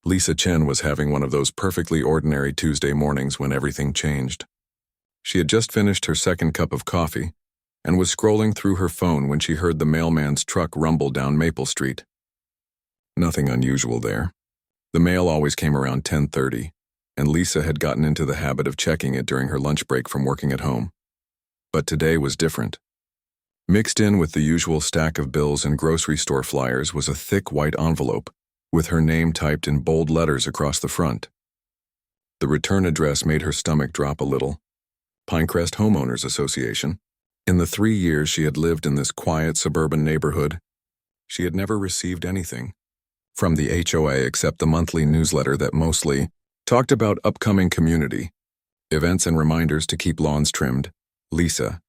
Lisa Chen was having one of those perfectly ordinary Tuesday mornings when everything changed. She had just finished her second cup of coffee and was scrolling through her phone when she heard the mailman's truck rumble down Maple Street. Nothing unusual there. The mail always came around 10:30, and Lisa had gotten into the habit of checking it during her lunch break from working at home. But today was different. Mixed in with the usual stack of bills and grocery store flyers was a thick white envelope with her name typed in bold letters across the front. The return address made her stomach drop a little. Pinecrest Homeowners Association. In the 3 years she had lived in this quiet suburban neighborhood, she had never received anything from the HOA except the monthly newsletter that mostly talked about upcoming community events and reminders to keep lawns trimmed. Lisa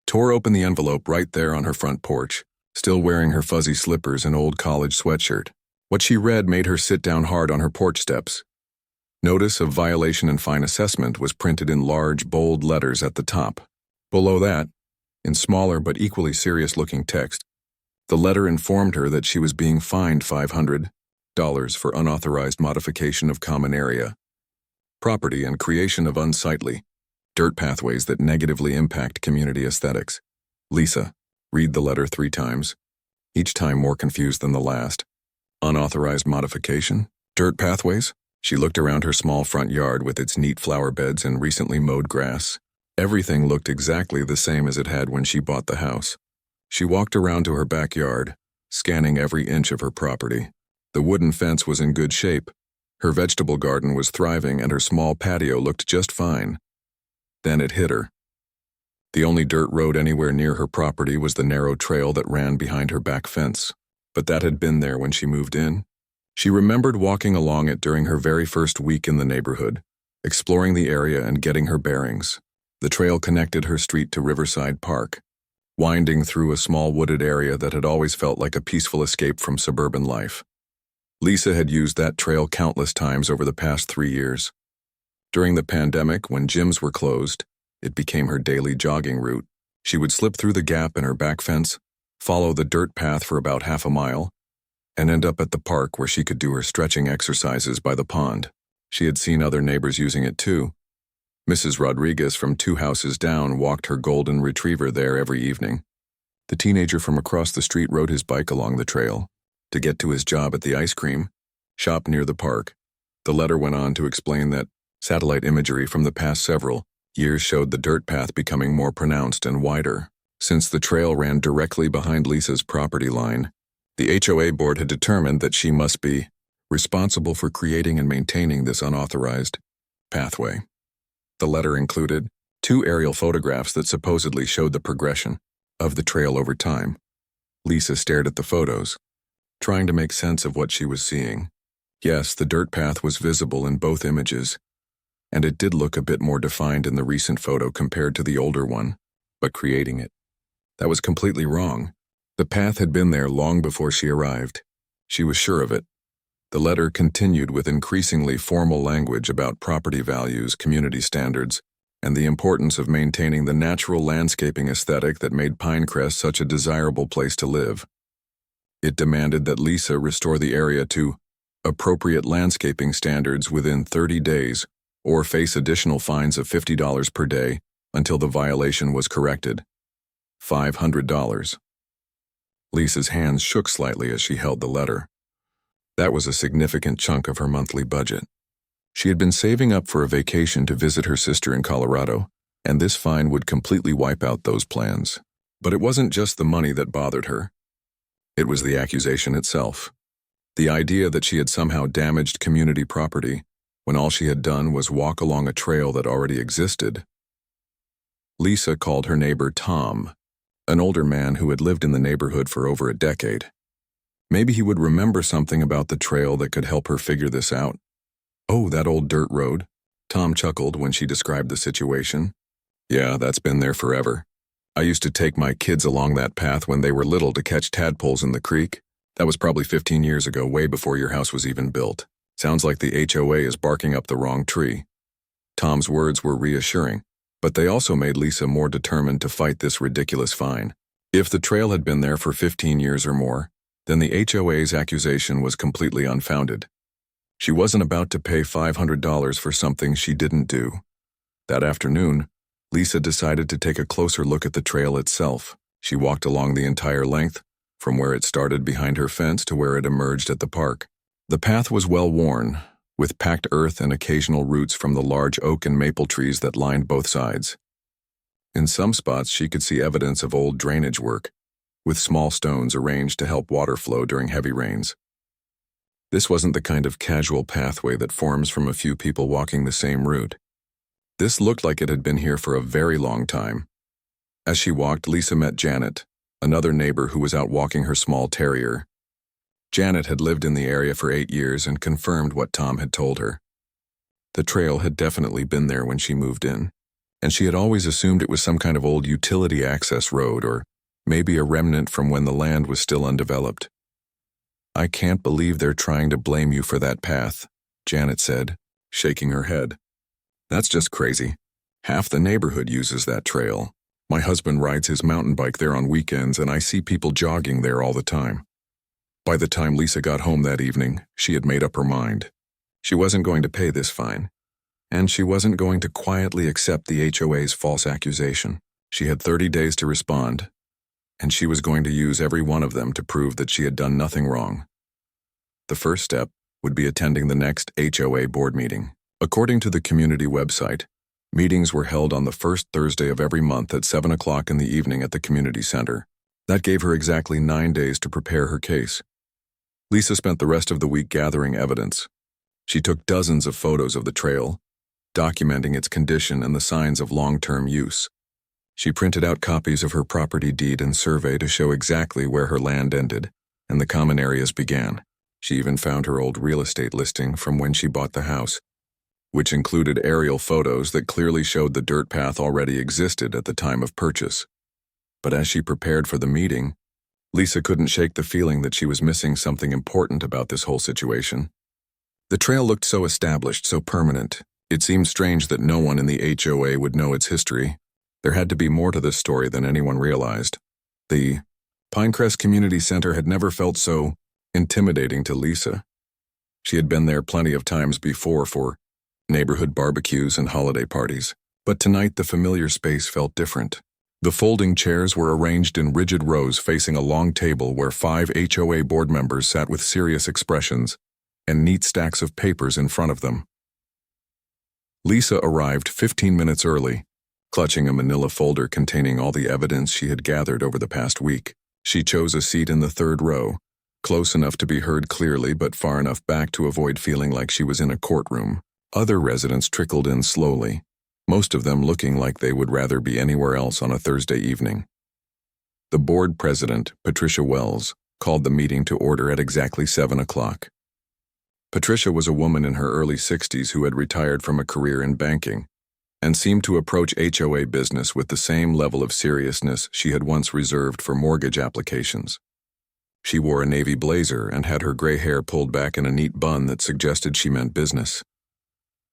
tore open the envelope right there on her front porch, still wearing her fuzzy slippers and old college sweatshirt. What she read made her sit down hard on her porch steps. Notice of violation and fine assessment was printed in large, bold letters at the top. Below that, in smaller but equally serious-looking text, the letter informed her that she was being fined $500 for unauthorized modification of common area, property, and creation of unsightly dirt pathways that negatively impact community aesthetics. Lisa, read the letter 3 times, each time more confused than the last. Unauthorized modification? Dirt pathways? She looked around her small front yard with its neat flower beds and recently mowed grass. Everything looked exactly the same as it had when she bought the house. She walked around to her backyard, scanning every inch of her property. The wooden fence was in good shape. Her vegetable garden was thriving and her small patio looked just fine. Then it hit her. The only dirt road anywhere near her property was the narrow trail that ran behind her back fence. But that had been there when she moved in. She remembered walking along it during her very first week in the neighborhood, exploring the area and getting her bearings. The trail connected her street to Riverside Park, winding through a small wooded area that had always felt like a peaceful escape from suburban life. Lisa had used that trail countless times over the past 3 years. During the pandemic, when gyms were closed, it became her daily jogging route. She would slip through the gap in her back fence, follow the dirt path for about half a mile, and end up at the park where she could do her stretching exercises by the pond. She had seen other neighbors using it too. Mrs. Rodriguez from 2 houses down walked her golden retriever there every evening. The teenager from across the street rode his bike along the trail to get to his job at the ice cream shop near the park. The letter went on to explain that satellite imagery from the past several years showed the dirt path becoming more pronounced and wider. Since the trail ran directly behind Lisa's property line, the HOA board had determined that she must be responsible for creating and maintaining this unauthorized pathway. The letter included 2 aerial photographs that supposedly showed the progression of the trail over time. Lisa stared at the photos, trying to make sense of what she was seeing. Yes, the dirt path was visible in both images, and it did look a bit more defined in the recent photo compared to the older one, but creating it, that was completely wrong. The path had been there long before she arrived. She was sure of it. The letter continued with increasingly formal language about property values, community standards, and the importance of maintaining the natural landscaping aesthetic that made Pinecrest such a desirable place to live. It demanded that Lisa restore the area to appropriate landscaping standards within 30 days or face additional fines of $50 per day until the violation was corrected. $500. Lisa's hands shook slightly as she held the letter. That was a significant chunk of her monthly budget. She had been saving up for a vacation to visit her sister in Colorado, and this fine would completely wipe out those plans. But it wasn't just the money that bothered her. It was the accusation itself. The idea that she had somehow damaged community property when all she had done was walk along a trail that already existed. Lisa called her neighbor Tom, an older man who had lived in the neighborhood for over a decade. Maybe he would remember something about the trail that could help her figure this out. "Oh, that old dirt road," Tom chuckled when she described the situation. "Yeah, that's been there forever. I used to take my kids along that path when they were little to catch tadpoles in the creek. That was probably 15 years ago, way before your house was even built. Sounds like the HOA is barking up the wrong tree." Tom's words were reassuring, but they also made Lisa more determined to fight this ridiculous fine. If the trail had been there for 15 years or more, then the HOA's accusation was completely unfounded. She wasn't about to pay $500 for something she didn't do. That afternoon, Lisa decided to take a closer look at the trail itself. She walked along the entire length, from where it started behind her fence to where it emerged at the park. The path was well worn, with packed earth and occasional roots from the large oak and maple trees that lined both sides. In some spots, she could see evidence of old drainage work, with small stones arranged to help water flow during heavy rains. This wasn't the kind of casual pathway that forms from a few people walking the same route. This looked like it had been here for a very long time. As she walked, Lisa met Janet, another neighbor who was out walking her small terrier. Janet had lived in the area for 8 years and confirmed what Tom had told her. The trail had definitely been there when she moved in, and she had always assumed it was some kind of old utility access road or maybe a remnant from when the land was still undeveloped. "I can't believe they're trying to blame you for that path," Janet said, shaking her head. "That's just crazy. Half the neighborhood uses that trail. My husband rides his mountain bike there on weekends, and I see people jogging there all the time." By the time Lisa got home that evening, she had made up her mind. She wasn't going to pay this fine, and she wasn't going to quietly accept the HOA's false accusation. She had 30 days to respond, and she was going to use every one of them to prove that she had done nothing wrong. The first step would be attending the next HOA board meeting. According to the community website, meetings were held on the first Thursday of every month at 7 o'clock in the evening at the community center. That gave her exactly 9 days to prepare her case. Lisa spent the rest of the week gathering evidence. She took dozens of photos of the trail, documenting its condition and the signs of long-term use. She printed out copies of her property deed and survey to show exactly where her land ended and the common areas began. She even found her old real estate listing from when she bought the house, which included aerial photos that clearly showed the dirt path already existed at the time of purchase. But as she prepared for the meeting, Lisa couldn't shake the feeling that she was missing something important about this whole situation. The trail looked so established, so permanent. It seemed strange that no one in the HOA would know its history. There had to be more to this story than anyone realized. The Pinecrest Community Center had never felt so intimidating to Lisa. She had been there plenty of times before for neighborhood barbecues and holiday parties, but tonight the familiar space felt different. The folding chairs were arranged in rigid rows facing a long table where 5 HOA board members sat with serious expressions and neat stacks of papers in front of them. Lisa arrived 15 minutes early, clutching a manila folder containing all the evidence she had gathered over the past week. She chose a seat in the third row, close enough to be heard clearly but far enough back to avoid feeling like she was in a courtroom. Other residents trickled in slowly, most of them looking like they would rather be anywhere else on a Thursday evening. The board president, Patricia Wells, called the meeting to order at exactly 7 o'clock. Patricia was a woman in her early 60s who had retired from a career in banking and seemed to approach HOA business with the same level of seriousness she had once reserved for mortgage applications. She wore a navy blazer and had her gray hair pulled back in a neat bun that suggested she meant business.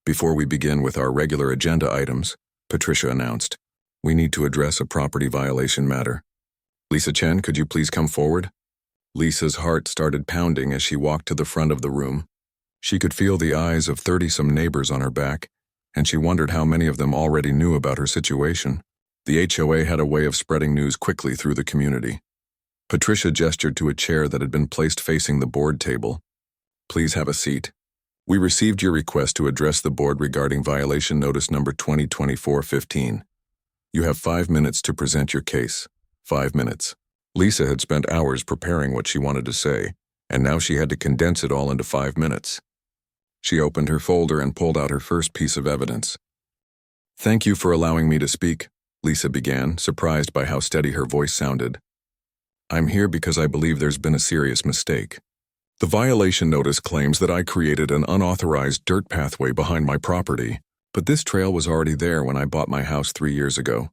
"Before we begin with our regular agenda items," Patricia announced, "we need to address a property violation matter. Lisa Chen, could you please come forward?" Lisa's heart started pounding as she walked to the front of the room. She could feel the eyes of 30-some neighbors on her back, and she wondered how many of them already knew about her situation. The HOA had a way of spreading news quickly through the community. Patricia gestured to a chair that had been placed facing the board table. "Please have a seat. We received your request to address the board regarding violation notice number 2024-15. You have 5 minutes to present your case." 5 minutes. Lisa had spent hours preparing what she wanted to say, and now she had to condense it all into 5 minutes. She opened her folder and pulled out her first piece of evidence. "Thank you for allowing me to speak," Lisa began, surprised by how steady her voice sounded. "I'm here because I believe there's been a serious mistake. The violation notice claims that I created an unauthorized dirt pathway behind my property, but this trail was already there when I bought my house 3 years ago."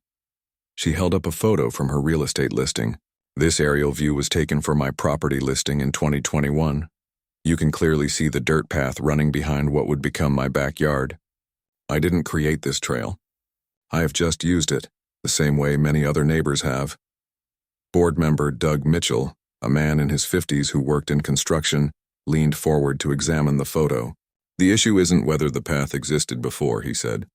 She held up a photo from her real estate listing. "This aerial view was taken for my property listing in 2021. You can clearly see the dirt path running behind what would become my backyard. I didn't create this trail. I have just used it, the same way many other neighbors have." Board member Doug Mitchell, a man in his 50s who worked in construction, leaned forward to examine the photo. The issue isn't whether the path existed before, he said.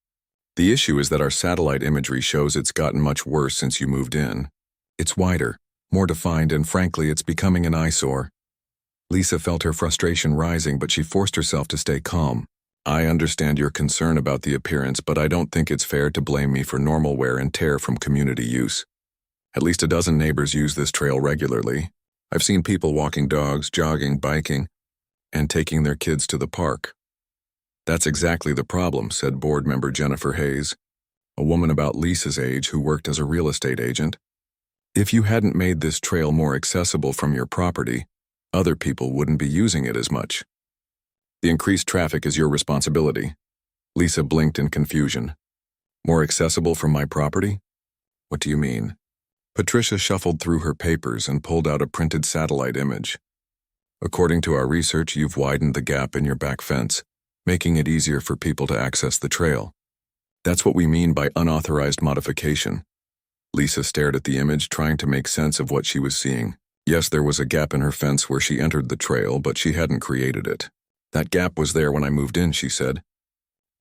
The issue is that our satellite imagery shows it's gotten much worse since you moved in. It's wider, more defined, and frankly, it's becoming an eyesore. Lisa felt her frustration rising, but she forced herself to stay calm. I understand your concern about the appearance, but I don't think it's fair to blame me for normal wear and tear from community use. At least a dozen neighbors use this trail regularly. I've seen people walking dogs, jogging, biking, and taking their kids to the park. That's exactly the problem, said board member Jennifer Hayes, a woman about Lisa's age who worked as a real estate agent. If you hadn't made this trail more accessible from your property, other people wouldn't be using it as much. The increased traffic is your responsibility. Lisa blinked in confusion. More accessible from my property? What do you mean? Patricia shuffled through her papers and pulled out a printed satellite image. According to our research, you've widened the gap in your back fence, making it easier for people to access the trail. That's what we mean by unauthorized modification. Lisa stared at the image, trying to make sense of what she was seeing. Yes, there was a gap in her fence where she entered the trail, but she hadn't created it. That gap was there when I moved in, she said.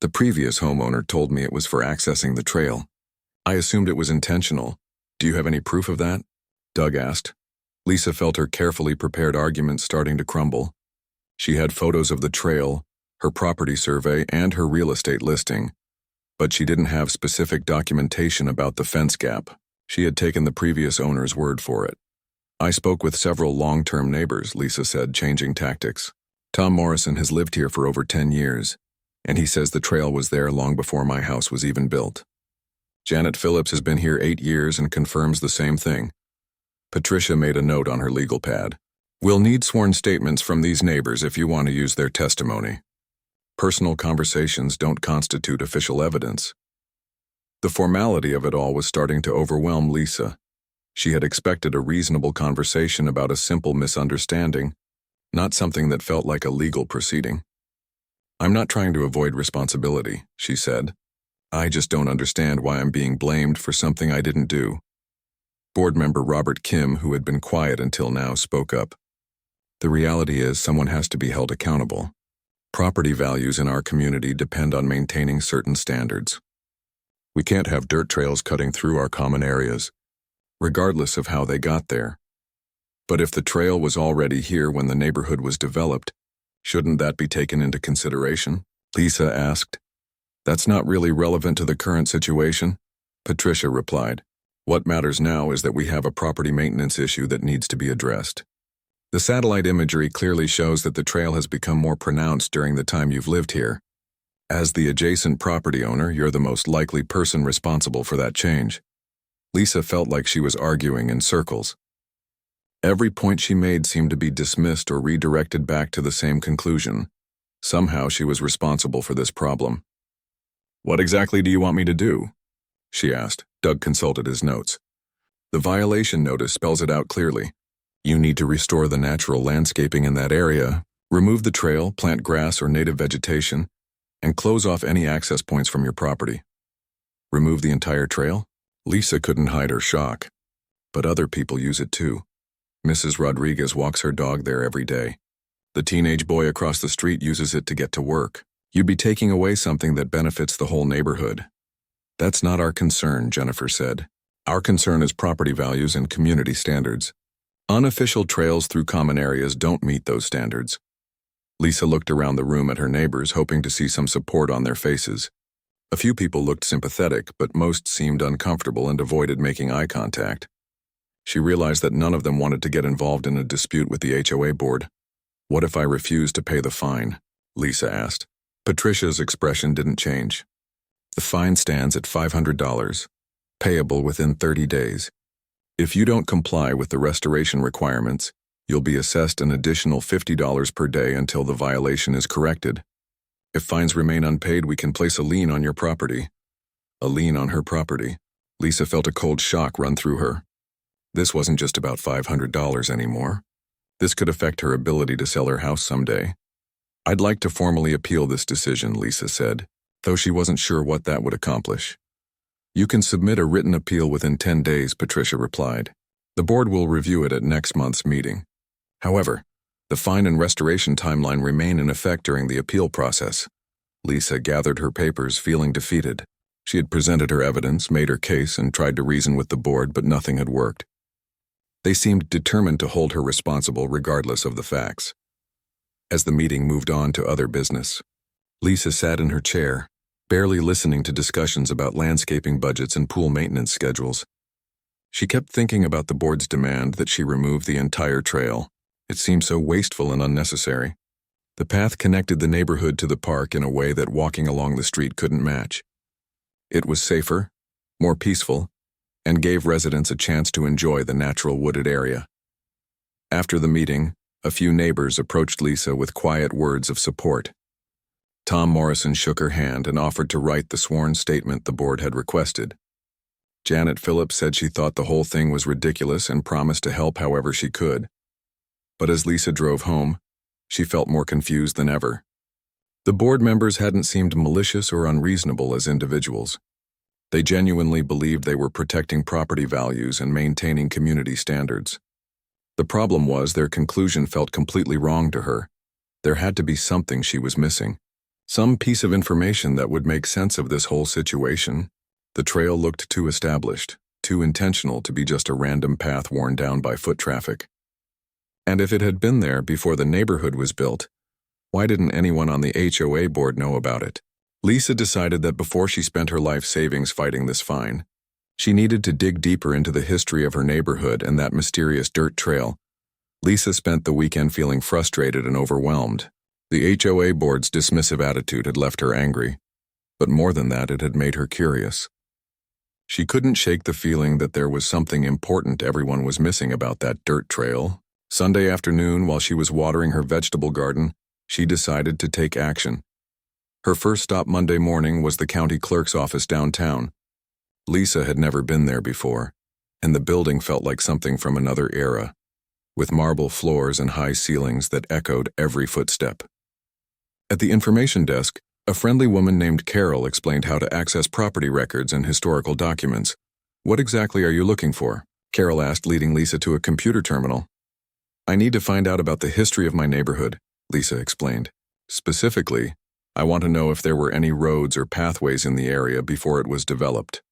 The previous homeowner told me it was for accessing the trail. I assumed it was intentional. Do you have any proof of that? Doug asked. Lisa felt her carefully prepared argument starting to crumble. She had photos of the trail, her property survey, and her real estate listing, but she didn't have specific documentation about the fence gap. She had taken the previous owner's word for it. I spoke with several long-term neighbors, Lisa said, changing tactics. Tom Morrison has lived here for over 10 years, and he says the trail was there long before my house was even built. Janet Phillips has been here 8 years and confirms the same thing. Patricia made a note on her legal pad. We'll need sworn statements from these neighbors if you want to use their testimony. Personal conversations don't constitute official evidence. The formality of it all was starting to overwhelm Lisa. She had expected a reasonable conversation about a simple misunderstanding, not something that felt like a legal proceeding. I'm not trying to avoid responsibility, she said. I just don't understand why I'm being blamed for something I didn't do. Board member Robert Kim, who had been quiet until now, spoke up. The reality is someone has to be held accountable. Property values in our community depend on maintaining certain standards. We can't have dirt trails cutting through our common areas, regardless of how they got there. But if the trail was already here when the neighborhood was developed, shouldn't that be taken into consideration? Lisa asked. That's not really relevant to the current situation, Patricia replied. What matters now is that we have a property maintenance issue that needs to be addressed. The satellite imagery clearly shows that the trail has become more pronounced during the time you've lived here. As the adjacent property owner, you're the most likely person responsible for that change. Lisa felt like she was arguing in circles. Every point she made seemed to be dismissed or redirected back to the same conclusion. Somehow she was responsible for this problem. What exactly do you want me to do? She asked. Doug consulted his notes. The violation notice spells it out clearly. You need to restore the natural landscaping in that area, remove the trail, plant grass or native vegetation, and close off any access points from your property. Remove the entire trail? Lisa couldn't hide her shock. But other people use it too. Mrs. Rodriguez walks her dog there every day. The teenage boy across the street uses it to get to work. You'd be taking away something that benefits the whole neighborhood. That's not our concern, Jennifer said. Our concern is property values and community standards. Unofficial trails through common areas don't meet those standards. Lisa looked around the room at her neighbors, hoping to see some support on their faces. A few people looked sympathetic, but most seemed uncomfortable and avoided making eye contact. She realized that none of them wanted to get involved in a dispute with the HOA board. What if I refuse to pay the fine? Lisa asked. Patricia's expression didn't change. The fine stands at $500, payable within 30 days. If you don't comply with the restoration requirements, you'll be assessed an additional $50 per day until the violation is corrected. If fines remain unpaid, we can place a lien on your property. A lien on her property. Lisa felt a cold shock run through her. This wasn't just about $500 anymore. This could affect her ability to sell her house someday. I'd like to formally appeal this decision, Lisa said, though she wasn't sure what that would accomplish. You can submit a written appeal within 10 days, Patricia replied. The board will review it at next month's meeting. However, The fine and restoration timeline remain in effect during the appeal process. Lisa gathered her papers, feeling defeated. She had presented her evidence, made her case, and tried to reason with the board, but nothing had worked. They seemed determined to hold her responsible regardless of the facts. As the meeting moved on to other business, Lisa sat in her chair, barely listening to discussions about landscaping budgets and pool maintenance schedules. She kept thinking about the board's demand that she remove the entire trail. It seemed so wasteful and unnecessary. The path connected the neighborhood to the park in a way that walking along the street couldn't match. It was safer, more peaceful, and gave residents a chance to enjoy the natural wooded area. After the meeting, a few neighbors approached Lisa with quiet words of support. Tom Morrison shook her hand and offered to write the sworn statement the board had requested. Janet Phillips said she thought the whole thing was ridiculous and promised to help however she could. But as Lisa drove home, she felt more confused than ever. The board members hadn't seemed malicious or unreasonable as individuals. They genuinely believed they were protecting property values and maintaining community standards. The problem was their conclusion felt completely wrong to her. There had to be something she was missing. Some piece of information that would make sense of this whole situation. The trail looked too established, too intentional to be just a random path worn down by foot traffic. And if it had been there before the neighborhood was built, why didn't anyone on the HOA board know about it? Lisa decided that before she spent her life savings fighting this fine, she needed to dig deeper into the history of her neighborhood and that mysterious dirt trail. Lisa spent the weekend feeling frustrated and overwhelmed. The HOA board's dismissive attitude had left her angry, but more than that, it had made her curious. She couldn't shake the feeling that there was something important everyone was missing about that dirt trail. Sunday afternoon, while she was watering her vegetable garden, she decided to take action. Her first stop Monday morning was the county clerk's office downtown. Lisa had never been there before, and the building felt like something from another era, with marble floors and high ceilings that echoed every footstep. At the information desk, a friendly woman named Carol explained how to access property records and historical documents. "What exactly are you looking for?" Carol asked, leading Lisa to a computer terminal. "I need to find out about the history of my neighborhood," Lisa explained. "Specifically, I want to know if there were any roads or pathways in the area before it was developed."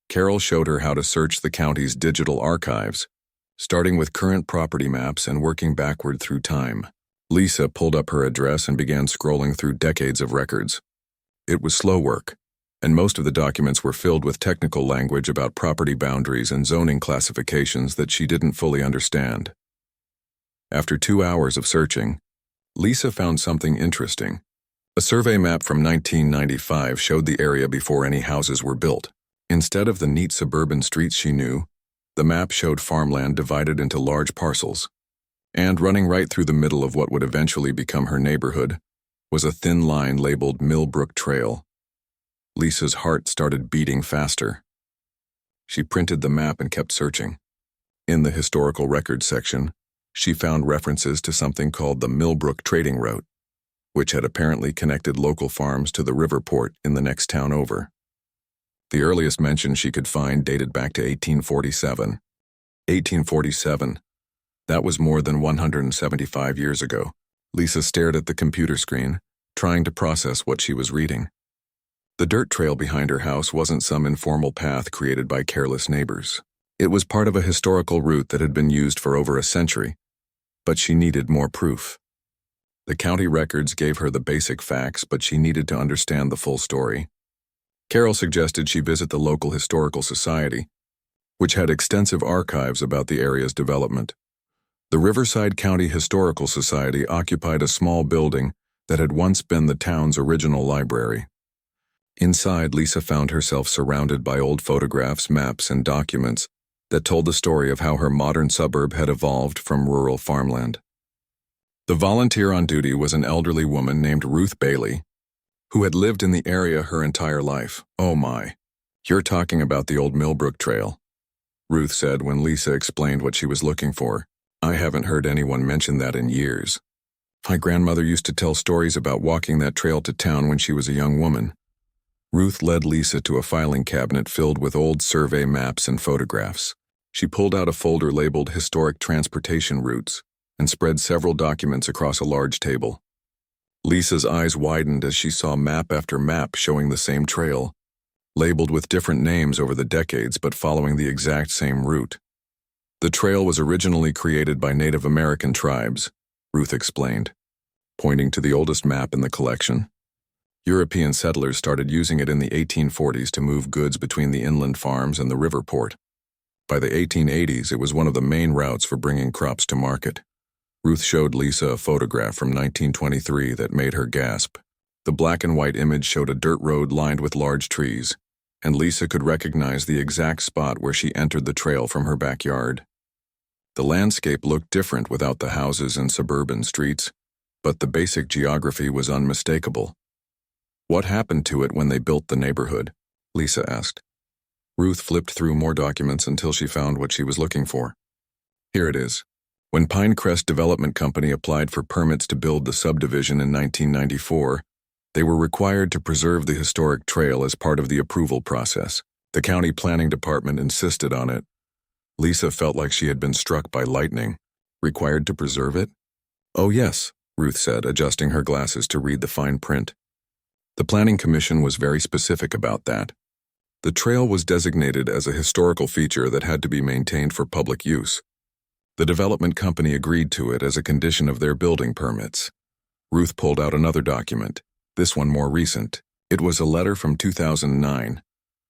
Carol showed her how to search the county's digital archives, starting with current property maps and working backward through time. Lisa pulled up her address and began scrolling through decades of records. It was slow work, and most of the documents were filled with technical language about property boundaries and zoning classifications that she didn't fully understand. After 2 hours of searching, Lisa found something interesting. A survey map from 1995 showed the area before any houses were built. Instead of the neat suburban streets she knew, the map showed farmland divided into large parcels. And running right through the middle of what would eventually become her neighborhood was a thin line labeled Millbrook Trail. Lisa's heart started beating faster. She printed the map and kept searching. In the historical records section, she found references to something called the Millbrook Trading Route, which had apparently connected local farms to the river port in the next town over. The earliest mention she could find dated back to 1847. 1847. That was more than 175 years ago. Lisa stared at the computer screen, trying to process what she was reading. The dirt trail behind her house wasn't some informal path created by careless neighbors. It was part of a historical route that had been used for over a century, but she needed more proof. The county records gave her the basic facts, but she needed to understand the full story. Carol suggested she visit the local historical society, which had extensive archives about the area's development. The Riverside County Historical Society occupied a small building that had once been the town's original library. Inside, Lisa found herself surrounded by old photographs, maps, and documents that told the story of how her modern suburb had evolved from rural farmland. The volunteer on duty was an elderly woman named Ruth Bailey, who had lived in the area her entire life. "Oh my, you're talking about the old Millbrook Trail," Ruth said when Lisa explained what she was looking for. "I haven't heard anyone mention that in years. My grandmother used to tell stories about walking that trail to town when she was a young woman." Ruth led Lisa to a filing cabinet filled with old survey maps and photographs. She pulled out a folder labeled Historic Transportation Routes, and spread several documents across a large table. Lisa's eyes widened as she saw map after map showing the same trail, labeled with different names over the decades but following the exact same route. The trail was originally created by Native American tribes, Ruth explained, pointing to the oldest map in the collection. European settlers started using it in the 1840s to move goods between the inland farms and the river port. By the 1880s, it was one of the main routes for bringing crops to market. Ruth showed Lisa a photograph from 1923 that made her gasp. The black and white image showed a dirt road lined with large trees, and Lisa could recognize the exact spot where she entered the trail from her backyard. The landscape looked different without the houses and suburban streets, but the basic geography was unmistakable. What happened to it when they built the neighborhood? Lisa asked. Ruth flipped through more documents until she found what she was looking for. Here it is. When Pinecrest Development Company applied for permits to build the subdivision in 1994, they were required to preserve the historic trail as part of the approval process. The county planning department insisted on it. Lisa felt like she had been struck by lightning. Required to preserve it? Oh yes, Ruth said, adjusting her glasses to read the fine print. The Planning Commission was very specific about that. The trail was designated as a historical feature that had to be maintained for public use. The development company agreed to it as a condition of their building permits. Ruth pulled out another document, this one more recent. It was a letter from 2009,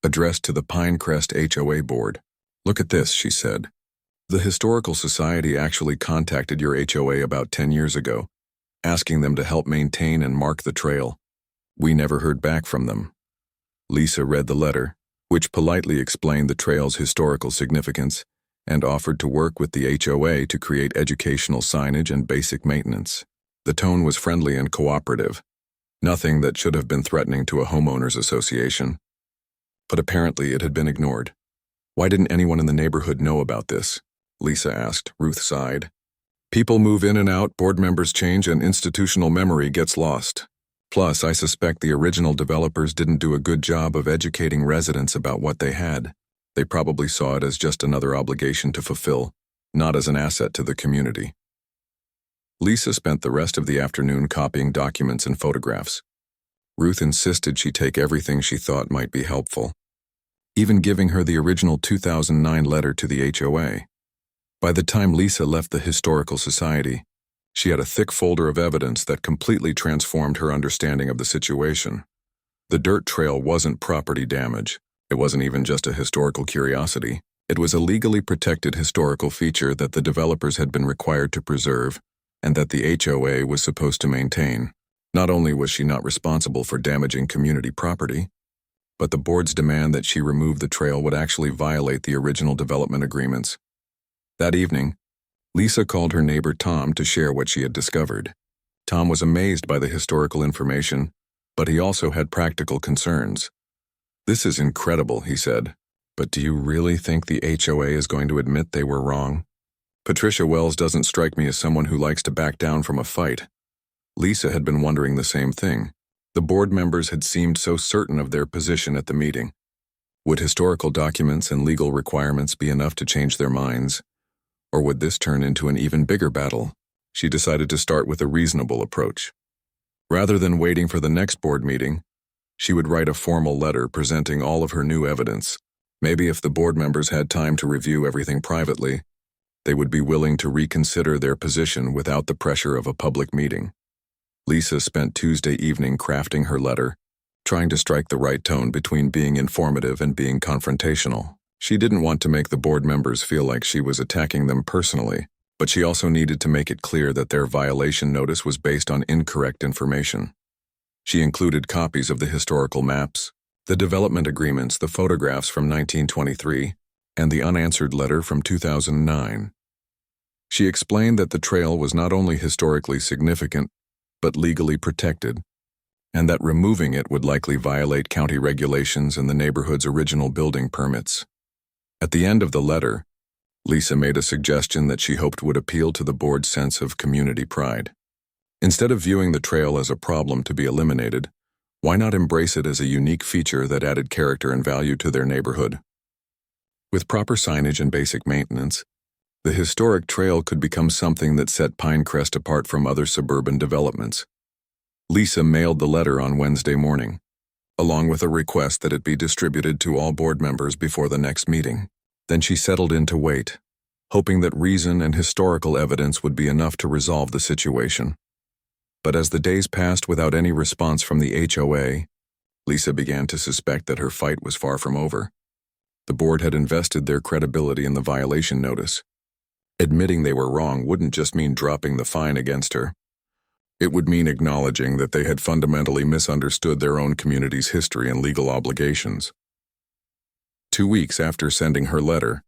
addressed to the Pinecrest HOA board. Look at this, she said. The Historical Society actually contacted your HOA about 10 years ago, asking them to help maintain and mark the trail. We never heard back from them. Lisa read the letter, which politely explained the trail's historical significance and offered to work with the HOA to create educational signage and basic maintenance. The tone was friendly and cooperative, nothing that should have been threatening to a homeowners association. But apparently it had been ignored. Why didn't anyone in the neighborhood know about this? Lisa asked. Ruth sighed. People move in and out, board members change, and institutional memory gets lost. Plus, I suspect the original developers didn't do a good job of educating residents about what they had. They probably saw it as just another obligation to fulfill, not as an asset to the community. Lisa spent the rest of the afternoon copying documents and photographs. Ruth insisted she take everything she thought might be helpful, even giving her the original 2009 letter to the HOA. By the time Lisa left the Historical Society, she had a thick folder of evidence that completely transformed her understanding of the situation. The dirt trail wasn't property damage. It wasn't even just a historical curiosity. It was a legally protected historical feature that the developers had been required to preserve and that the HOA was supposed to maintain. Not only was she not responsible for damaging community property, but the board's demand that she remove the trail would actually violate the original development agreements. That evening, Lisa called her neighbor Tom to share what she had discovered. Tom was amazed by the historical information, but he also had practical concerns. This is incredible, he said, but do you really think the HOA is going to admit they were wrong? Patricia Wells doesn't strike me as someone who likes to back down from a fight. Lisa had been wondering the same thing. The board members had seemed so certain of their position at the meeting. Would historical documents and legal requirements be enough to change their minds? Or would this turn into an even bigger battle? She decided to start with a reasonable approach. Rather than waiting for the next board meeting, she would write a formal letter presenting all of her new evidence. Maybe if the board members had time to review everything privately, they would be willing to reconsider their position without the pressure of a public meeting. Lisa spent Tuesday evening crafting her letter, trying to strike the right tone between being informative and being confrontational. She didn't want to make the board members feel like she was attacking them personally, but she also needed to make it clear that their violation notice was based on incorrect information. She included copies of the historical maps, the development agreements, the photographs from 1923, and the unanswered letter from 2009. She explained that the trail was not only historically significant, but legally protected, and that removing it would likely violate county regulations and the neighborhood's original building permits. At the end of the letter, Lisa made a suggestion that she hoped would appeal to the board's sense of community pride. Instead of viewing the trail as a problem to be eliminated, why not embrace it as a unique feature that added character and value to their neighborhood? With proper signage and basic maintenance, The historic trail could become something that set Pinecrest apart from other suburban developments. Lisa mailed the letter on Wednesday morning, along with a request that it be distributed to all board members before the next meeting. Then she settled in to wait, hoping that reason and historical evidence would be enough to resolve the situation. But as the days passed without any response from the HOA, Lisa began to suspect that her fight was far from over. The board had invested their credibility in the violation notice. Admitting they were wrong wouldn't just mean dropping the fine against her. It would mean acknowledging that they had fundamentally misunderstood their own community's history and legal obligations. 2 weeks after sending her letter,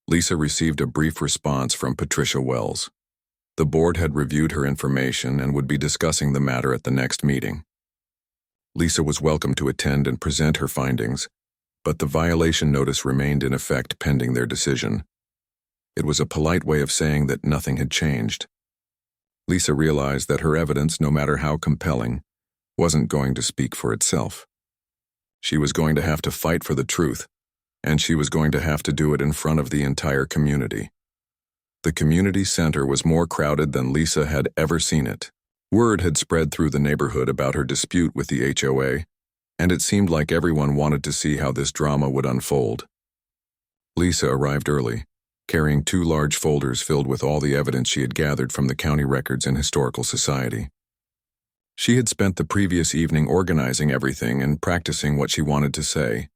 Lisa received a brief response from Patricia Wells. The board had reviewed her information and would be discussing the matter at the next meeting. Lisa was welcome to attend and present her findings, but the violation notice remained in effect pending their decision. It was a polite way of saying that nothing had changed. Lisa realized that her evidence, no matter how compelling, wasn't going to speak for itself. She was going to have to fight for the truth, and she was going to have to do it in front of the entire community. The community center was more crowded than Lisa had ever seen it. Word had spread through the neighborhood about her dispute with the HOA, and it seemed like everyone wanted to see how this drama would unfold. Lisa arrived early, carrying 2 large folders filled with all the evidence she had gathered from the county records and historical society. She had spent the previous evening organizing everything and practicing what she wanted to say.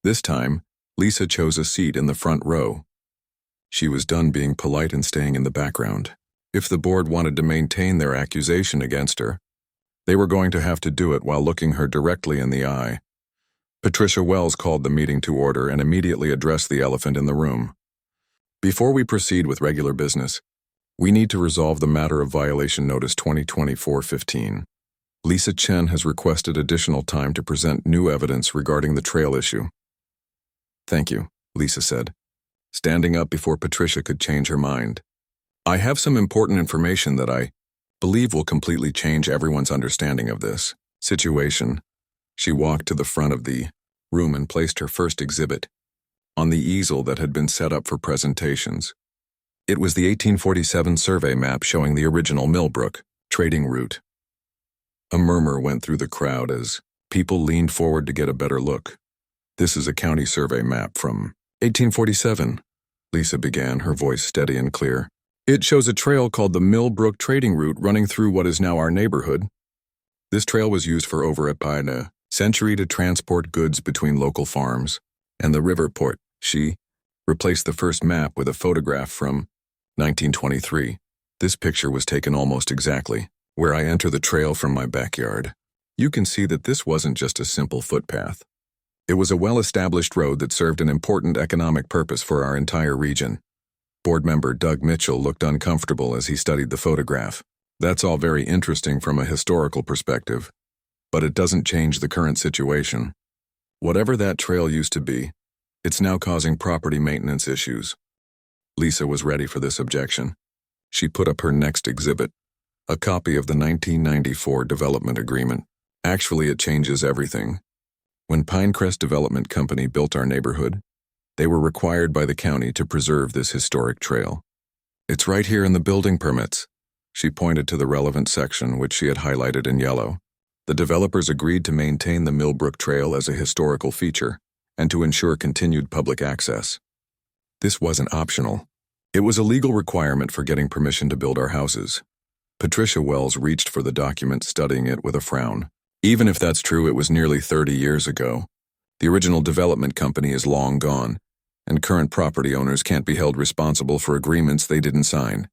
This time, Lisa chose a seat in the front row. She was done being polite and staying in the background. If the board wanted to maintain their accusation against her, they were going to have to do it while looking her directly in the eye. Patricia Wells called the meeting to order and immediately addressed the elephant in the room. Before we proceed with regular business, we need to resolve the matter of Violation Notice 2024-15. Lisa Chen has requested additional time to present new evidence regarding the trail issue. Thank you, Lisa said, standing up before Patricia could change her mind. I have some important information that I believe will completely change everyone's understanding of this situation. She walked to the front of the room and placed her first exhibit on the easel that had been set up for presentations. It was the 1847 survey map showing the original Millbrook trading route. A murmur went through the crowd as people leaned forward to get a better look. This is a county survey map from 1847, Lisa began, her voice steady and clear. It shows a trail called the Millbrook trading route running through what is now our neighborhood. This trail was used for over a century to transport goods between local farms and the river port. She replaced the first map with a photograph from 1923. This picture was taken almost exactly where I enter the trail from my backyard. You can see that this wasn't just a simple footpath. It was a well-established road that served an important economic purpose for our entire region. Board member Doug Mitchell looked uncomfortable as he studied the photograph. That's all very interesting from a historical perspective, but it doesn't change the current situation. Whatever that trail used to be, it's now causing property maintenance issues. Lisa was ready for this objection. She put up her next exhibit, a copy of the 1994 development agreement. Actually, it changes everything. When Pinecrest Development Company built our neighborhood, they were required by the county to preserve this historic trail. It's right here in the building permits. She pointed to the relevant section, which she had highlighted in yellow. The developers agreed to maintain the Millbrook Trail as a historical feature and to ensure continued public access. This wasn't optional. It was a legal requirement for getting permission to build our houses. Patricia Wells reached for the document, studying it with a frown. Even if that's true, it was nearly 30 years ago. The original development company is long gone, and current property owners can't be held responsible for agreements they didn't sign.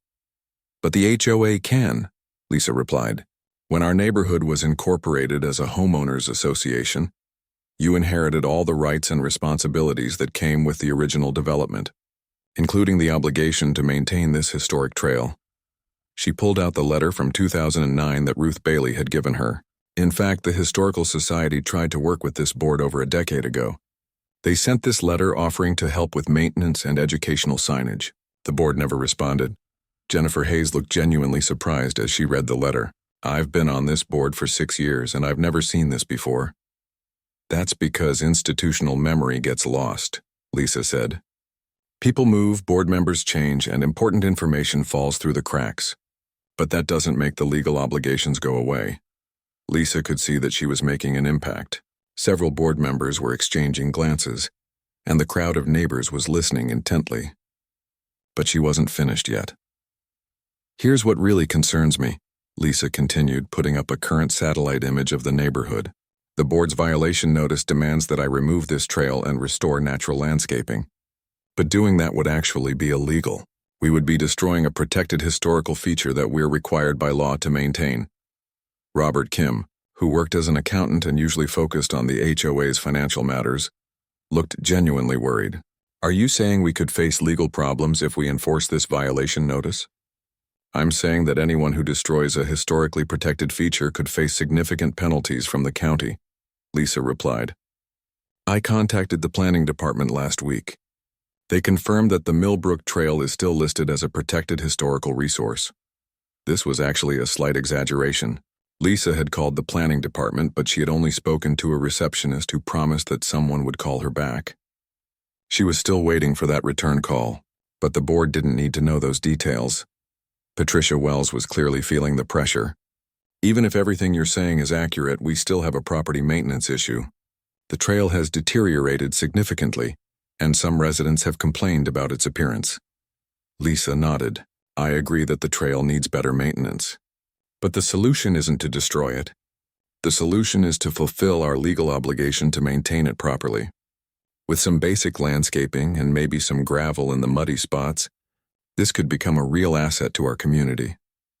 But the HOA can, Lisa replied. When our neighborhood was incorporated as a homeowners association, you inherited all the rights and responsibilities that came with the original development, including the obligation to maintain this historic trail. She pulled out the letter from 2009 that Ruth Bailey had given her. In fact, the Historical Society tried to work with this board over a decade ago. They sent this letter offering to help with maintenance and educational signage. The board never responded. Jennifer Hayes looked genuinely surprised as she read the letter. I've been on this board for 6 years and I've never seen this before. That's because institutional memory gets lost, Lisa said. People move, board members change, and important information falls through the cracks. But that doesn't make the legal obligations go away. Lisa could see that she was making an impact. Several board members were exchanging glances, and the crowd of neighbors was listening intently. But she wasn't finished yet. Here's what really concerns me, Lisa continued, putting up a current satellite image of the neighborhood. The board's violation notice demands that I remove this trail and restore natural landscaping. But doing that would actually be illegal. We would be destroying a protected historical feature that we're required by law to maintain. Robert Kim, who worked as an accountant and usually focused on the HOA's financial matters, looked genuinely worried. Are you saying we could face legal problems if we enforce this violation notice? I'm saying that anyone who destroys a historically protected feature could face significant penalties from the county, Lisa replied. I contacted the planning department last week. They confirmed that the Millbrook Trail is still listed as a protected historical resource. This was actually a slight exaggeration. Lisa had called the planning department, but she had only spoken to a receptionist who promised that someone would call her back. She was still waiting for that return call, but the board didn't need to know those details. Patricia Wells was clearly feeling the pressure. Even if everything you're saying is accurate, we still have a property maintenance issue. The trail has deteriorated significantly, and some residents have complained about its appearance. Lisa nodded. I agree that the trail needs better maintenance. But the solution isn't to destroy it. The solution is to fulfill our legal obligation to maintain it properly. With some basic landscaping and maybe some gravel in the muddy spots, this could become a real asset to our community.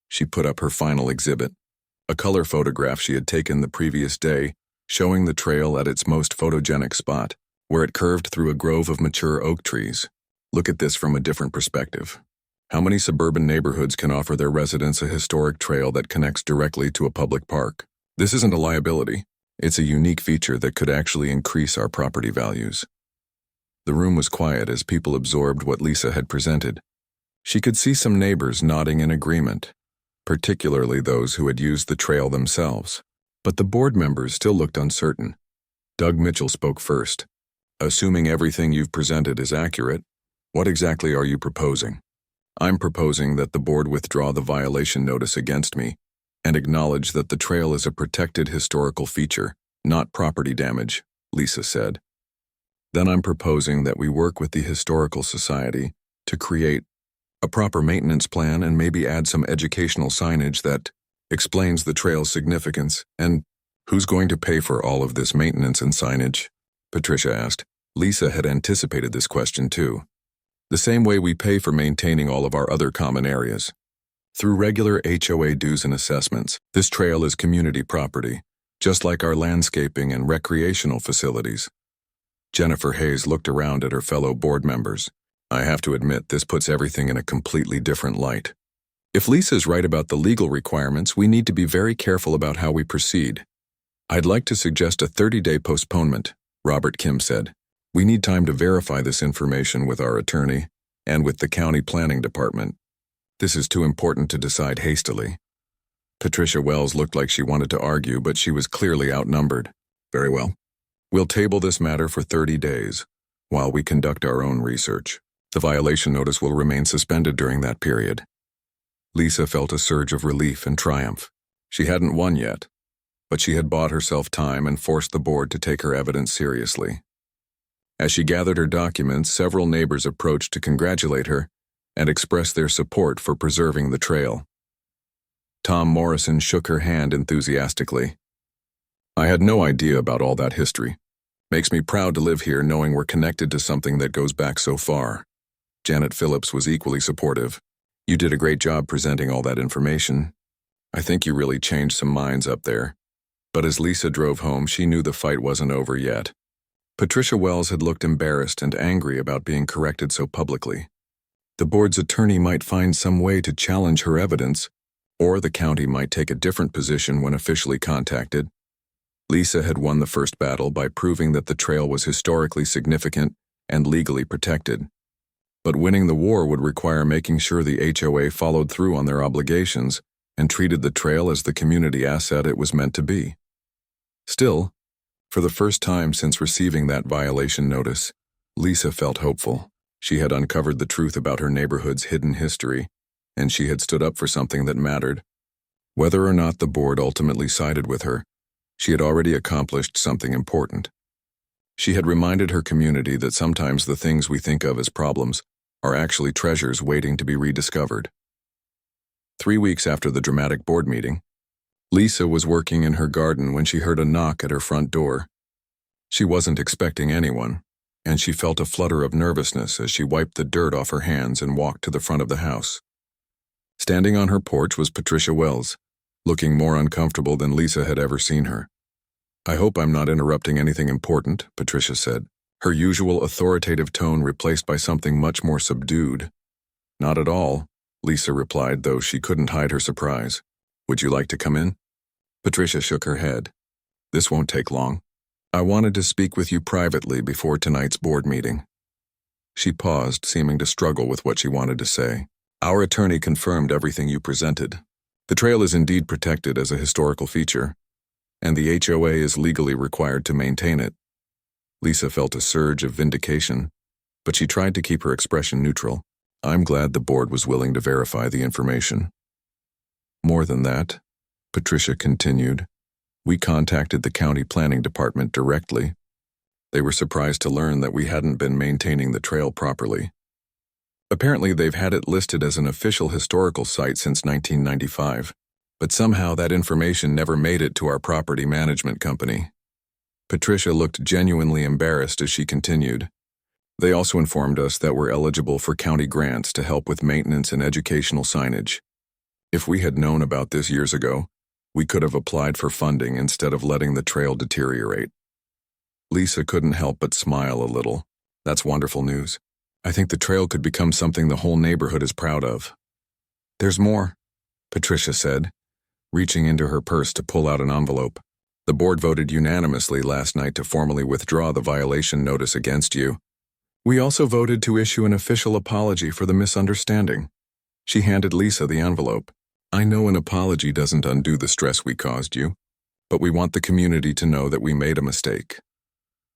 She put up her final exhibit, a color photograph she had taken the previous day, showing the trail at its most photogenic spot, where it curved through a grove of mature oak trees. Look at this from a different perspective. How many suburban neighborhoods can offer their residents a historic trail that connects directly to a public park? This isn't a liability. It's a unique feature that could actually increase our property values. The room was quiet as people absorbed what Lisa had presented. She could see some neighbors nodding in agreement, particularly those who had used the trail themselves. But the board members still looked uncertain. Doug Mitchell spoke first. Assuming everything you've presented is accurate, what exactly are you proposing? I'm proposing that the board withdraw the violation notice against me and acknowledge that the trail is a protected historical feature, not property damage, Lisa said. Then I'm proposing that we work with the Historical Society to create a proper maintenance plan and maybe add some educational signage that explains the trail's significance. And who's going to pay for all of this maintenance and signage? Patricia asked. Lisa had anticipated this question too. The same way we pay for maintaining all of our other common areas. Through regular HOA dues and assessments, this trail is community property, just like our landscaping and recreational facilities. Jennifer Hayes looked around at her fellow board members. I have to admit, this puts everything in a completely different light. If Lisa's right about the legal requirements, we need to be very careful about how we proceed. I'd like to suggest a 30-day postponement, Robert Kim said. We need time to verify this information with our attorney and with the county planning department. This is too important to decide hastily. Patricia Wells looked like she wanted to argue, but she was clearly outnumbered. Very well. We'll table this matter for 30 days while we conduct our own research. The violation notice will remain suspended during that period. Lisa felt a surge of relief and triumph. She hadn't won yet, but she had bought herself time and forced the board to take her evidence seriously. As she gathered her documents, several neighbors approached to congratulate her and express their support for preserving the trail. Tom Morrison shook her hand enthusiastically. I had no idea about all that history. Makes me proud to live here knowing we're connected to something that goes back so far. Janet Phillips was equally supportive. You did a great job presenting all that information. I think you really changed some minds up there. But as Lisa drove home, she knew the fight wasn't over yet. Patricia Wells had looked embarrassed and angry about being corrected so publicly. The board's attorney might find some way to challenge her evidence, or the county might take a different position when officially contacted. Lisa had won the first battle by proving that the trail was historically significant and legally protected. But winning the war would require making sure the HOA followed through on their obligations and treated the trail as the community asset it was meant to be. Still, for the first time since receiving that violation notice, Lisa felt hopeful. She had uncovered the truth about her neighborhood's hidden history, and she had stood up for something that mattered. Whether or not the board ultimately sided with her, she had already accomplished something important. She had reminded her community that sometimes the things we think of as problems are actually treasures waiting to be rediscovered. 3 weeks after the dramatic board meeting, Lisa was working in her garden when she heard a knock at her front door. She wasn't expecting anyone, and she felt a flutter of nervousness as she wiped the dirt off her hands and walked to the front of the house. Standing on her porch was Patricia Wells, looking more uncomfortable than Lisa had ever seen her. "I hope I'm not interrupting anything important," Patricia said, her usual authoritative tone replaced by something much more subdued. "Not at all," Lisa replied, though she couldn't hide her surprise. "Would you like to come in?" Patricia shook her head. "This won't take long. I wanted to speak with you privately before tonight's board meeting." She paused, seeming to struggle with what she wanted to say. "Our attorney confirmed everything you presented. The trail is indeed protected as a historical feature, and the HOA is legally required to maintain it." Lisa felt a surge of vindication, but she tried to keep her expression neutral. "I'm glad the board was willing to verify the information." "More than that," Patricia continued, "we contacted the county planning department directly. They were surprised to learn that we hadn't been maintaining the trail properly. Apparently, they've had it listed as an official historical site since 1995, but somehow that information never made it to our property management company." Patricia looked genuinely embarrassed as she continued. "They also informed us that we're eligible for county grants to help with maintenance and educational signage. If we had known about this years ago, we could have applied for funding instead of letting the trail deteriorate." Lisa couldn't help but smile a little. "That's wonderful news. I think the trail could become something the whole neighborhood is proud of." "There's more," Patricia said, reaching into her purse to pull out an envelope. "The board voted unanimously last night to formally withdraw the violation notice against you. We also voted to issue an official apology for the misunderstanding." She handed Lisa the envelope. "I know an apology doesn't undo the stress we caused you, but we want the community to know that we made a mistake."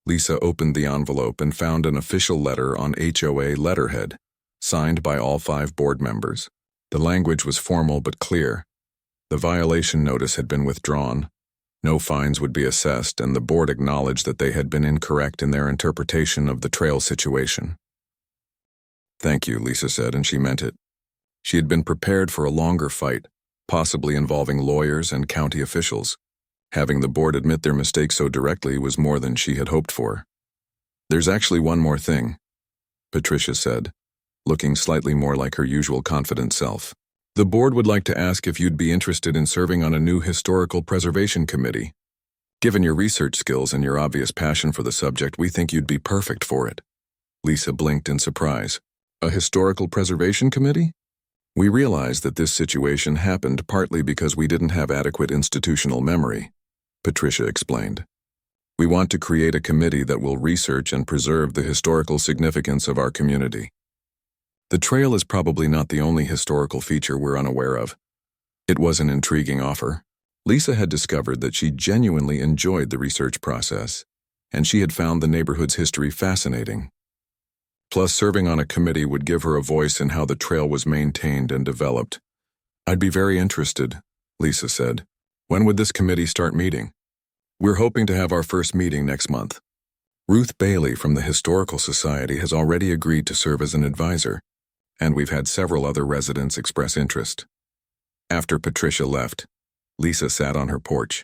Lisa opened the envelope and found an official letter on HOA letterhead, signed by all 5 board members. The language was formal but clear. The violation notice had been withdrawn. No fines would be assessed, and the board acknowledged that they had been incorrect in their interpretation of the trail situation. "Thank you," Lisa said, and she meant it. She had been prepared for a longer fight, possibly involving lawyers and county officials. Having the board admit their mistake so directly was more than she had hoped for. "There's actually one more thing," Patricia said, looking slightly more like her usual confident self. "The board would like to ask if you'd be interested in serving on a new historical preservation committee. Given your research skills and your obvious passion for the subject, we think you'd be perfect for it." Lisa blinked in surprise. "A historical preservation committee?" "We realize that this situation happened partly because we didn't have adequate institutional memory," Patricia explained. "We want to create a committee that will research and preserve the historical significance of our community. The trail is probably not the only historical feature we're unaware of." It was an intriguing offer. Lisa had discovered that she genuinely enjoyed the research process, and she had found the neighborhood's history fascinating. Plus, serving on a committee would give her a voice in how the trail was maintained and developed. "I'd be very interested," Lisa said. "When would this committee start meeting?" "We're hoping to have our first meeting next month. Ruth Bailey from the Historical Society has already agreed to serve as an advisor, and we've had several other residents express interest." After Patricia left, Lisa sat on her porch,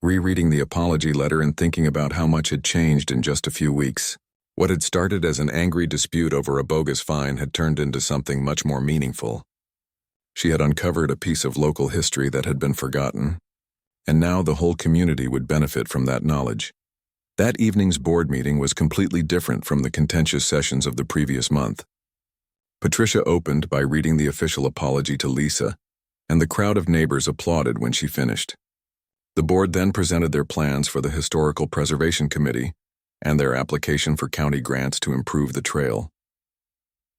rereading the apology letter and thinking about how much had changed in just a few weeks. What had started as an angry dispute over a bogus fine had turned into something much more meaningful. She had uncovered a piece of local history that had been forgotten, and now the whole community would benefit from that knowledge. That evening's board meeting was completely different from the contentious sessions of the previous month. Patricia opened by reading the official apology to Lisa, and the crowd of neighbors applauded when she finished. The board then presented their plans for the Historical Preservation Committee and their application for county grants to improve the trail.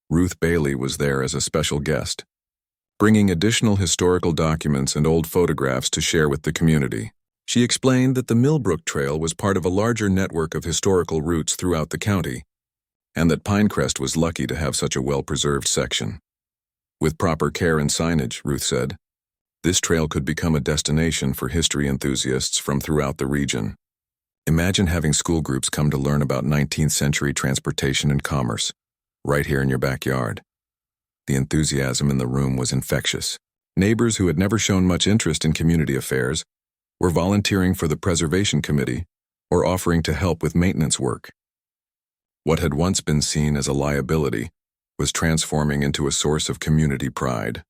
Ruth Bailey was there as a special guest, bringing additional historical documents and old photographs to share with the community. She explained that the Millbrook Trail was part of a larger network of historical routes throughout the county, and that Pinecrest was lucky to have such a well-preserved section. With proper care and signage, Ruth said, this trail could become a destination for history enthusiasts from throughout the region. Imagine having school groups come to learn about 19th century transportation and commerce, right here in your backyard. The enthusiasm in the room was infectious. Neighbors who had never shown much interest in community affairs were volunteering for the preservation committee or offering to help with maintenance work. What had once been seen as a liability was transforming into a source of community pride.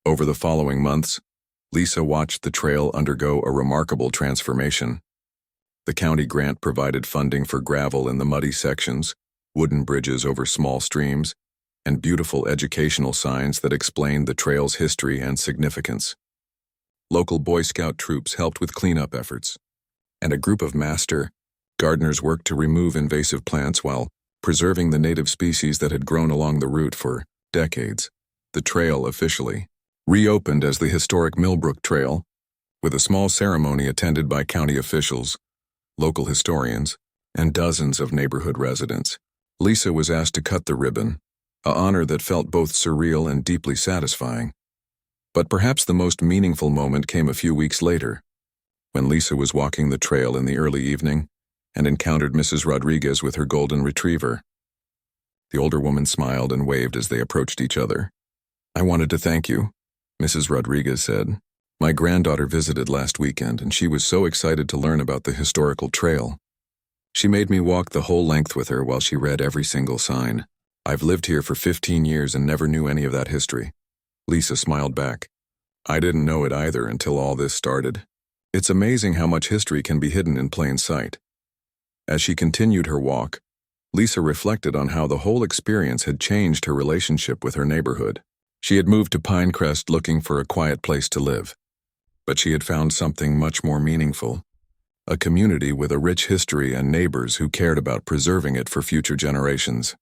Over the following months, Lisa watched the trail undergo a remarkable transformation. The county grant provided funding for gravel in the muddy sections, wooden bridges over small streams, and beautiful educational signs that explained the trail's history and significance. Local Boy Scout troops helped with cleanup efforts, and a group of master gardeners worked to remove invasive plants while preserving the native species that had grown along the route for decades. The trail officially reopened as the historic Millbrook Trail, with a small ceremony attended by county officials, local historians, and dozens of neighborhood residents. Lisa was asked to cut the ribbon, an honor that felt both surreal and deeply satisfying. But perhaps the most meaningful moment came a few weeks later, when Lisa was walking the trail in the early evening and encountered Mrs. Rodriguez with her golden retriever. The older woman smiled and waved as they approached each other. "I wanted to thank you," Mrs. Rodriguez said. "My granddaughter visited last weekend, and she was so excited to learn about the historical trail. She made me walk the whole length with her while she read every single sign. I've lived here for 15 years and never knew any of that history." Lisa smiled back. "I didn't know it either until all this started. It's amazing how much history can be hidden in plain sight." As she continued her walk, Lisa reflected on how the whole experience had changed her relationship with her neighborhood. She had moved to Pinecrest looking for a quiet place to live, but she had found something much more meaningful, a community with a rich history and neighbors who cared about preserving it for future generations.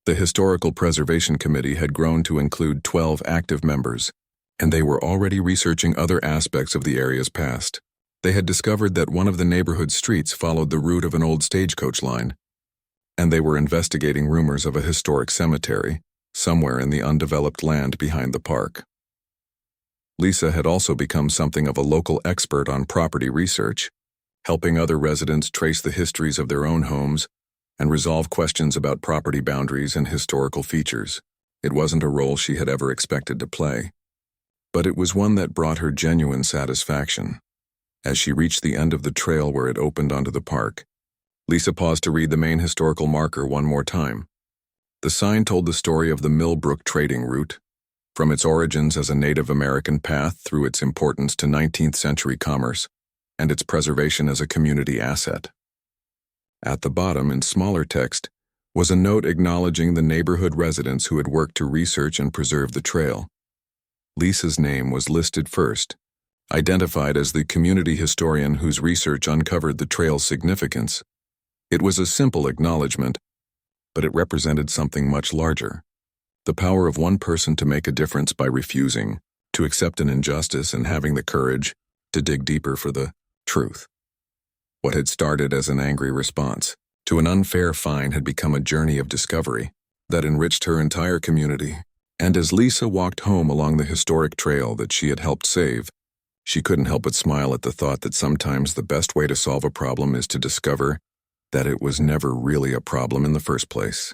The Historical Preservation Committee had grown to include 12 active members, and they were already researching other aspects of the area's past. They had discovered that one of the neighborhood streets followed the route of an old stagecoach line, and they were investigating rumors of a historic cemetery somewhere in the undeveloped land behind the park. Lisa had also become something of a local expert on property research, helping other residents trace the histories of their own homes and resolve questions about property boundaries and historical features. It wasn't a role she had ever expected to play, but it was one that brought her genuine satisfaction. As she reached the end of the trail where it opened onto the park, Lisa paused to read the main historical marker one more time. The sign told the story of the Millbrook trading route, from its origins as a Native American path through its importance to 19th century commerce and its preservation as a community asset. At the bottom, in smaller text, was a note acknowledging the neighborhood residents who had worked to research and preserve the trail. Lisa's name was listed first, identified as the community historian whose research uncovered the trail's significance. It was a simple acknowledgement, but it represented something much larger. The power of one person to make a difference by refusing to accept an injustice and having the courage to dig deeper for the truth. What had started as an angry response to an unfair fine had become a journey of discovery that enriched her entire community. And as Lisa walked home along the historic trail that she had helped save, she couldn't help but smile at the thought that sometimes the best way to solve a problem is to discover that it was never really a problem in the first place.